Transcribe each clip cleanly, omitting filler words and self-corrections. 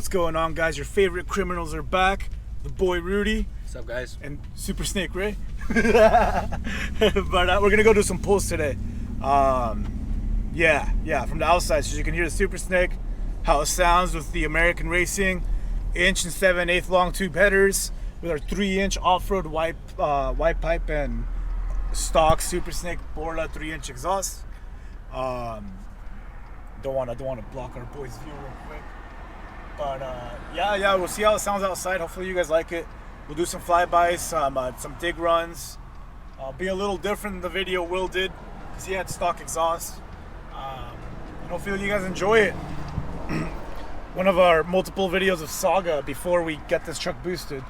What's going on, guys? Your favorite criminals are back. The boy Rudy. What's up, guys? And Super Snake Ray. But we're gonna go do some pulls today. Yeah, from the outside, so you can hear the Super Snake, how it sounds with the American Racing 1 7/8 long tube headers with our 3-inch off-road white pipe and stock Super Snake Borla 3-inch exhaust. Don't want to block our boys' view real quick. But yeah, we'll see how it sounds outside. Hopefully you guys like it. We'll do some flybys, some dig runs. Be a little different than the video Will did, because he had stock exhaust. And hopefully you guys enjoy it. One of our multiple videos of Saga before we get this truck boosted,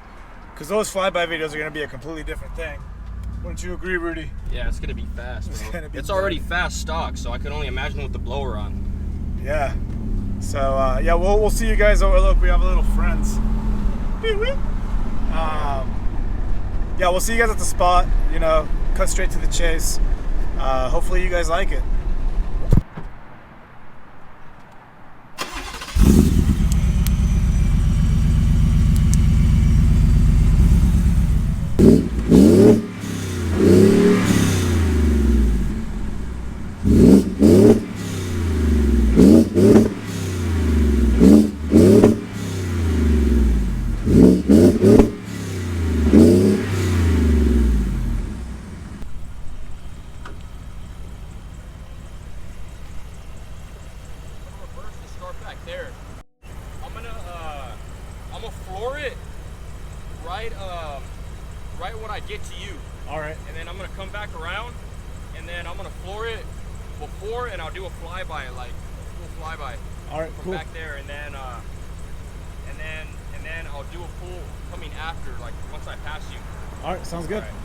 because those flyby videos are going to be a completely different thing. Wouldn't you agree, Rudy? Yeah, it's going to be fast, bro. It's already fast stock, so I can only imagine with the blower on. Yeah. So yeah, we'll see you guys over. Look, we have a little friends. Yeah, we'll see you guys at the spot. You know, cut straight to the chase. Hopefully you guys like it. There, I'm gonna floor it right when I get to you. All right. And then I'm gonna come back around, and then I'm gonna floor it before, and I'll do a flyby, like full flyby. All right, from cool. back there, and then I'll do a full coming after, like once I pass you. All right, sounds good. All right.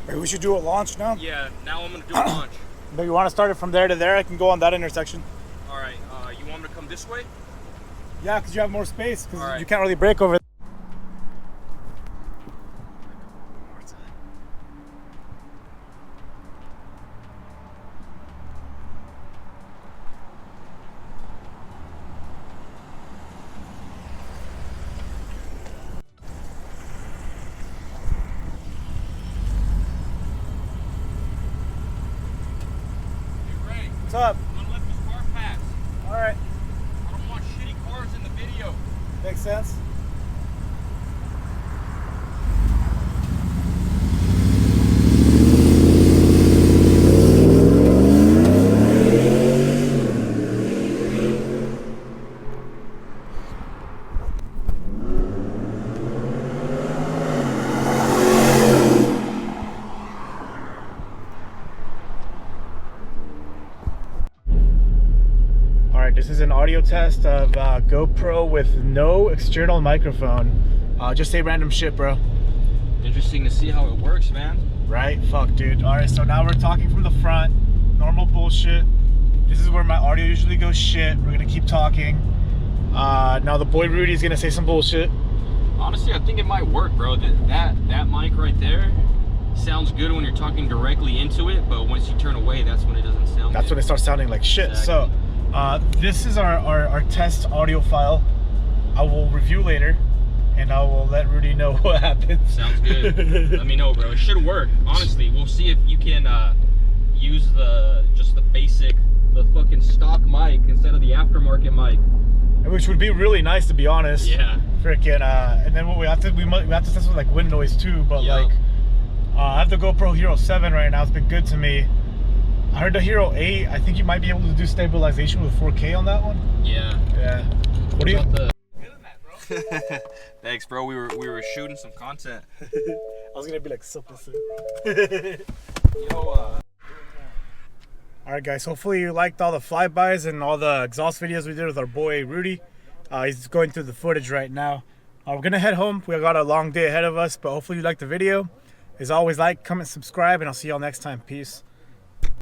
Maybe we should do a launch now. Yeah, now I'm gonna do a launch. But you want to start it from there to there? I can go on that intersection. All right, you want me to come this way? Yeah, because you have more space, because right. you can't really brake over there. What's up? I'm gonna let this car pass. All right. I don't want shitty cars in the video. Makes sense. This is an audio test of GoPro with no external microphone. Just say random shit, bro. Interesting to see how it works, man. Right? Fuck, dude. All right, so now we're talking from the front. Normal bullshit. This is where my audio usually goes shit. We're gonna keep talking. Now the boy Rudy's gonna say some bullshit. Honestly, I think it might work, bro. That mic right there sounds good when you're talking directly into it, but once you turn away, that's when it doesn't sound That's good. when it starts sounding like shit. Exactly. So this is our test audio file. I will review later, and I will let Rudy know what happens. Sounds good. Let me know, bro. It should work. Honestly, we'll see if you can use just the fucking stock mic instead of the aftermarket mic. Which would be really nice, to be honest. Yeah. Freaking and then what we have to test with like wind noise too. But like, I have the GoPro Hero 7 right now. It's been good to me. I heard the Hero 8. I think you might be able to do stabilization with 4K on that one. Yeah. Yeah. What do you? Thanks, bro. We were shooting some content. I was gonna be like super soon. Yo, Alright guys, hopefully you liked all the flybys and all the exhaust videos we did with our boy Rudy. He's going through the footage right now. We're gonna head home. We got a long day ahead of us, but hopefully you liked the video. As always, like, comment, subscribe, and I'll see y'all next time. Peace.